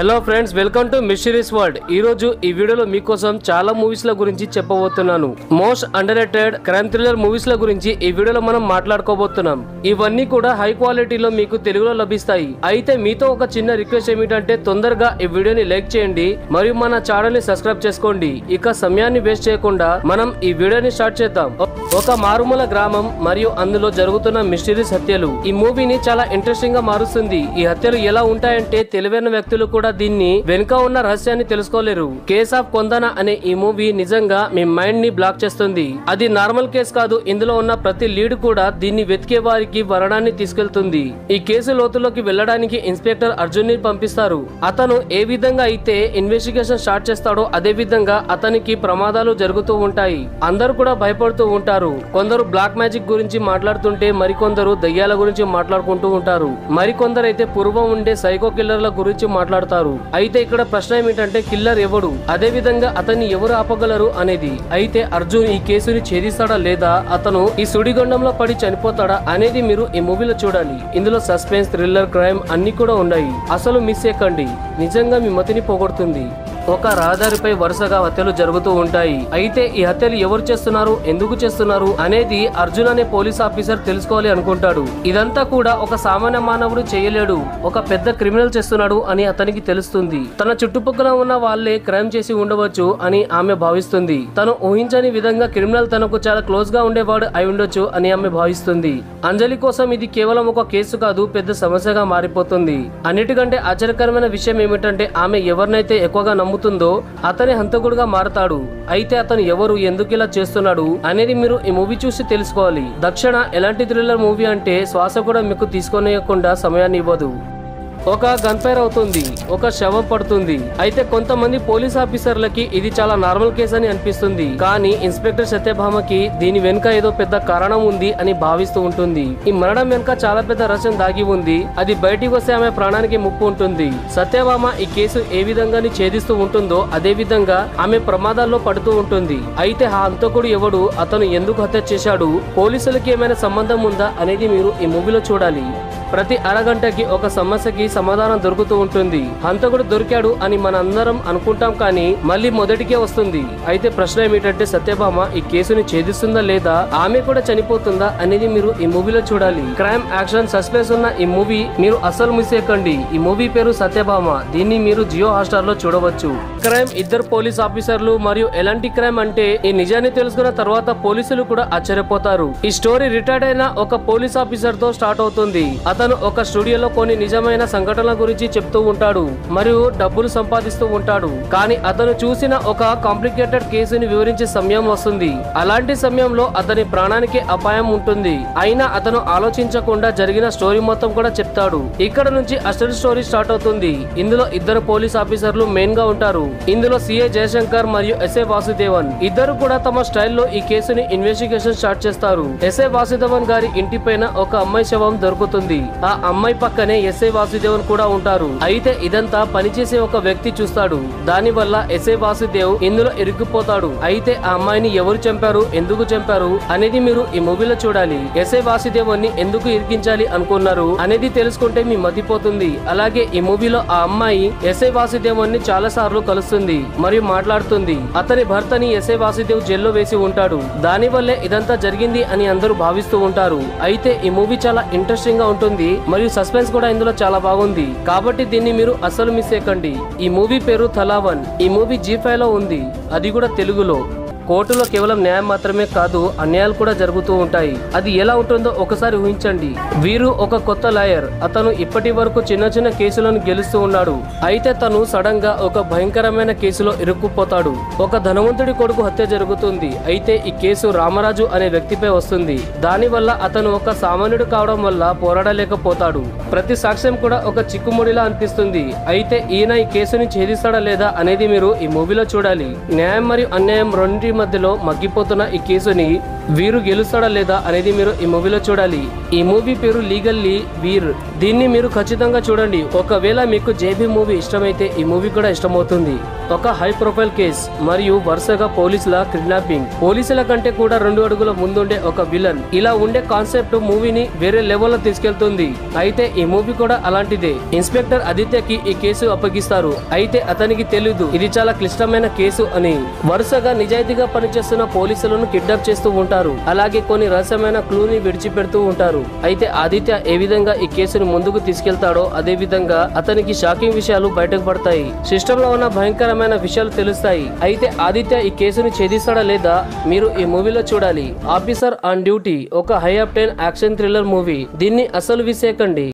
Hello friends, welcome to mysteries world. ఈ రోజు ఈ వీడియోలో మీకోసం చాలా మూవీస్ ల గురించి చెప్పబోతున్నాను. Most under rated crime thriller movies ల గురించి ఈ వీడియోలో మనం మాట్లాడుకోబోతున్నాం. ఇవన్నీ కూడా హై క్వాలిటీలో మీకు తెలుగులో లభిస్తాయి. అయితే మీతో ఒక చిన్న రిక్వెస్ట్ ఏమిటంటే తొందరగా ఈ వీడియోని లైక్ చేయండి మరియు మన ఛానల్ ని సబ్స్క్రైబ్ చేసుకోండి. ఇక సమయాన్ని వేస్ట్ చేయకుండా మనం ఈ వీడియోని స్టార్ట్ చేద్దాం. ఒక మారుమూల గ్రామం మరియు అందులో జరుగుతున్న మిస్టరీస్ హత్యలు ఈ మూవీని చాలా ఇంట్రెస్టింగ్ గా మారుస్తుంది. ఈ హత్యలు ఎలా ఉంటాయంటే తెలివైన వ్యక్తులు కూడా దీన్ని వెనుక ఉన్న రహస్యాన్ని తెలుసుకోలేరు. కేస్ ఆఫ్ కొందన అనే ఈ మూవీ నిజంగా మీ మైండ్ ని బ్లాక్ చేస్తుంది. అది నార్మల్ కేసు కాదు, ఇందులో ఉన్న ప్రతి లీడ్ కూడా దీన్ని వెతికే వారికి వరణాన్ని తీసుకెళ్తుంది. ఈ కేసు లోతులోకి వెళ్లడానికి ఇన్స్పెక్టర్ అర్జున్ ని పంపిస్తారు. అతను ఏ విధంగా అయితే ఇన్వెస్టిగేషన్ స్టార్ట్ చేస్తాడో అదే విధంగా అతనికి ప్రమాదాలు జరుగుతూ ఉంటాయి. అందరూ కూడా భయపడుతూ ఉంటారు. కొందరు బ్లాక్ మ్యాజిక్ గురించి మాట్లాడుతుంటే మరికొందరు దయ్యాల గురించి మాట్లాడుకుంటూ ఉంటారు. మరికొందరు అయితే పూర్వం ఉండే సైకో కిల్లర్ల గురించి మాట్లాడుతారు. అయితే ఇక్కడ ప్రశ్న ఏమిటంటే కిల్లర్ ఎవడు, అదే విధంగా అతన్ని ఎవరు ఆపగలరు అనేది. అయితే అర్జున్ ఈ కేసుని ఛేదిస్తాడా లేదా అతను ఈ సుడిగుండంలో పడి చనిపోతాడా అనేది మీరు ఈ మూవీలో చూడాలి. ఇందులో సస్పెన్స్, థ్రిల్లర్, క్రైమ్ అన్ని కూడా ఉన్నాయి. అసలు మిస్ చేయకండి, నిజంగా మీ మతిని పోగొడుతుంది. ఒక రహదారిపై వరుసగా హత్యలు జరుగుతూ ఉంటాయి. అయితే ఈ హత్యలు ఎవరు చేస్తున్నారు, ఎందుకు చేస్తున్నారు అనేది అర్జున్ అనే పోలీస్ ఆఫీసర్ తెలుసుకోవాలి అనుకుంటాడు. ఇదంతా కూడా ఒక సామాన్య మానవుడు చేయలేడు, ఒక పెద్ద క్రిమినల్ చేస్తున్నాడు అని అతనికి తెలుస్తుంది. తన చుట్టుపక్కల ఉన్న వాళ్ళే క్రైమ్ చేసి ఉండవచ్చు అని ఆమె భావిస్తుంది. తను ఊహించని విధంగా క్రిమినల్ తనకు చాలా క్లోజ్ గా ఉండేవాడు అయి ఉండొచ్చు అని ఆమె భావిస్తుంది. అంజలి కోసం ఇది కేవలం ఒక కేసు కాదు, పెద్ద సమస్యగా మారిపోతుంది. అన్నిటికంటే ఆశ్చర్యకరమైన విషయం ఏమిటంటే ఆమె ఎవరినైతే ఎక్కువగా నమ్ముతుందో అతని హంతకుడుగా మారతాడు. అయితే అతను ఎవరు, ఎందుకు ఇలా చేస్తున్నాడు అనేది మీరు ఈ మూవీ చూసి తెలుసుకోవాలి. దక్షిణ ఎలాంటి థ్రిల్లర్ మూవీ అంటే శ్వాస కూడా మీకు తీసుకొనియకుండా సమయాన్ని ఇవ్వదు. ఒక గన్ ఫైర్ అవుతుంది, ఒక శవం పడుతుంది. అయితే కొంతమంది పోలీస్ ఆఫీసర్లకి ఇది చాలా నార్మల్ కేసు అని అనిపిస్తుంది. కానీ ఇన్స్పెక్టర్ సత్యభామకి దీని వెనుక ఏదో పెద్ద కారణం ఉంది అని భావిస్తూ ఉంటుంది. ఈ మరణం వెనుక చాలా పెద్ద రహస్యం దాగి ఉంది. అది బయటికి వస్తే ఆమె ప్రాణానికి ముప్పు ఉంటుంది. సత్యభామ ఈ కేసు ఏ విధంగా ఛేదిస్తూ ఉంటుందో అదే విధంగా ఆమె ప్రమాదాల్లో పడుతూ ఉంటుంది. అయితే ఆ హంతకుడు ఎవడు, అతను ఎందుకు హత్య చేశాడు, పోలీసులకి ఏమైనా సంబంధం ఉందా అనేది మీరు ఈ మూవీలో చూడాలి. ప్రతి అరగంటకి ఒక సమస్యకి సమాధానం దొరుకుతూ ఉంటుంది. హంతకుడు దొరికాడు అని మన అందరం అనుకుంటాం, కానీ మళ్ళీ మొదటికే వస్తుంది. అయితే ప్రశ్న ఏమిటంటే సత్యభామ ఈ కేసుని ఛేదిస్తుందా లేదా, ఆమె కూడా చనిపోతుందా అనేది మీరు ఈ మూవీలో చూడాలి. క్రైమ్, యాక్షన్, సస్పెన్స్ ఉన్న ఈ మూవీ మీరు అస్సలు మిస్ చేయకండి. ఈ మూవీ పేరు సత్యభామ. దీన్ని మీరు జియో హాట్‌స్టార్ లో చూడవచ్చు. క్రైమ్, ఇద్దరు పోలీస్ ఆఫీసర్లు మరియు ఎలాంటి క్రైమ్ అంటే ఈ నిజాన్ని తెలుసుకున్న తర్వాత పోలీసులు కూడా ఆశ్చర్యపోతారు. ఈ స్టోరీ రిటైర్డ్ అయిన ఒక పోలీస్ ఆఫీసర్ తో స్టార్ట్ అవుతుంది. అతను ఒక స్టూడియోలో కొన్ని నిజమైన సంఘటనల గురించి చెప్తూ ఉంటాడు మరియు డబ్బులు సంపాదిస్తూ ఉంటాడు. కానీ అతను చూసిన ఒక కాంప్లికేటెడ్ కేసుని వివరించే సమయం వస్తుంది. అలాంటి సమయంలో అతని ప్రాణానికి అపాయం ఉంటుంది. అయినా అతను ఆలోచించకుండా జరిగిన స్టోరీ మొత్తం కూడా చెప్తాడు. ఇక్కడ నుంచి అసలు స్టోరీ స్టార్ట్ అవుతుంది. ఇందులో ఇద్దరు పోలీస్ ఆఫీసర్లు మెయిన్ గా ఉంటారు. ఇందులో సిఐ జయశంకర్ మరియు ఎస్ఐ వాసుదేవన్ ఇద్దరు కూడా తమ స్టైల్లో ఈ కేసుని ఇన్వెస్టిగేషన్ స్టార్ట్ చేస్తారు. ఎస్ఐ వాసుదేవన్ గారి ఇంటి పైన ఒక అమ్మాయి శవం దొరుకుతుంది. ఆ అమ్మాయి పక్కనే ఎస్ఐ వాసుదేవన్ కూడా ఉంటారు. అయితే ఇదంతా పనిచేసే ఒక వ్యక్తి చూస్తాడు. దాని వల్ల ఎస్ఐ వాసుదేవ్ ఇందులో ఇరుక్కుపోతాడు. అయితే ఆ అమ్మాయిని ఎవరు చంపారు, ఎందుకు చంపారు అనేది మీరు ఈ మూవీలో చూడాలి. ఎస్ఐ వాసుదేవన్ ని ఎందుకు ఇరికించాలి అనుకున్నారు అనేది తెలుసుకుంటే మీ మతిపోతుంది. అలాగే ఈ మూవీలో ఆ అమ్మాయి ఎస్ఐ వాసుదేవన్ ని చాలా సార్లు కలుస్తుంది మరియు మాట్లాడుతుంది. అతని భర్తని ఎస్ఐ వాసుదేవ్ జైల్లో వేసి ఉంటాడు. దాని వల్లే ఇదంతా జరిగింది అని అందరూ భావిస్తూ ఉంటారు. అయితే ఈ మూవీ చాలా ఇంట్రెస్టింగ్ గా ఉంటుంది మరియు సస్పెన్స్ కూడా ఇందులో చాలా బాగుంది. కాబట్టి దీన్ని మీరు అస్సలు మిస్ చేయకండి. ఈ మూవీ పేరు తలావన్. ఈ మూవీ G5 లో ఉంది, అది కూడా తెలుగులో. కోర్టులో కేవలం న్యాయం మాత్రమే కాదు, అన్యాయాలు కూడా జరుగుతూ ఉంటాయి. అది ఎలా ఉంటుందో ఒకసారి ఊహించండి. వీరు ఒక కొత్త లాయర్. అతను ఇప్పటి వరకు చిన్న చిన్న కేసులను గెలుస్తూ ఉన్నాడు. అయితే తను సడన్ గా ఒక భయంకరమైన కేసులో ఇరుక్కుపోతాడు. ఒక ధనవంతుడి కొడుకు హత్య జరుగుతుంది. అయితే ఈ కేసు రామరాజు అనే వ్యక్తిపై వస్తుంది. దాని వల్ల అతను ఒక సామాన్యుడు కావడం వల్ల పోరాడలేకపోతాడు. ప్రతి సాక్ష్యం కూడా ఒక చిక్కుముడిలా అనిపిస్తుంది. అయితే ఈయన ఈ కేసుని ఛేదిస్తాడా లేదా అనేది మీరు ఈ మూవీలో చూడాలి. న్యాయం మరియు అన్యాయం రెండింటి మధ్యలో మగ్గిపోతున్న ఈ కేసుని వీరు గెలుస్తాడా లేదా అనేది మీరు ఈ మూవీలో చూడాలి. ఈ మూవీ పేరు లీగల్లీ వీర్. దీన్ని మీరు ఖచ్చితంగా చూడండి. ఒకవేళ మీకు జేబీ మూవీ ఇష్టమైతే ఈ మూవీ కూడా ఇష్టమవుతుంది. ఒక హై ప్రొఫైల్ కేస్ మరియు వరుసగా పోలీసుల కిడ్నాపింగ్, పోలీసుల కంటే కూడా 2 అడుగుల ముందుండే ఒక విలన్, ఇలా ఉండే కాన్సెప్ట్ మూవీని వేరే లెవెల్లో తీసుకెళ్తుంది. అయితే ఈ మూవీ కూడా అలాంటిదే. ఇన్స్పెక్టర్ ఆదిత్యకి ఈ కేసు అప్పగిస్తారు. అయితే అతనికి తెలియదు ఇది చాలా క్లిష్టమైన కేసు అని. వరుసగా నిజాయితీగా పనిచేస్తున్న పోలీసులను కిడ్నాప్ చేస్తూ ఉంటారు. అలాగే కొన్ని రహస్యమైన క్లూని విడిచిపెడుతూ ఉంటారు. అయితే ఆదిత్య ఏ విధంగా ఈ కేసును ముందుకు తీసుకెళ్తాడో అదే విధంగా అతనికి షాకింగ్ విషయాలు బయటకు పడతాయి. సిస్టమ్ లో ఉన్న భయంకరమైన విషయాలు తెలుస్తాయి. అయితే ఆదిత్య ఈ కేసును ఛేదిస్తాడా లేదా మీరు ఈ మూవీలో చూడాలి. ఆఫీసర్ ఆన్ డ్యూటీ ఒక high obtain action thriller movie. దీన్ని అసలు విసేకండి.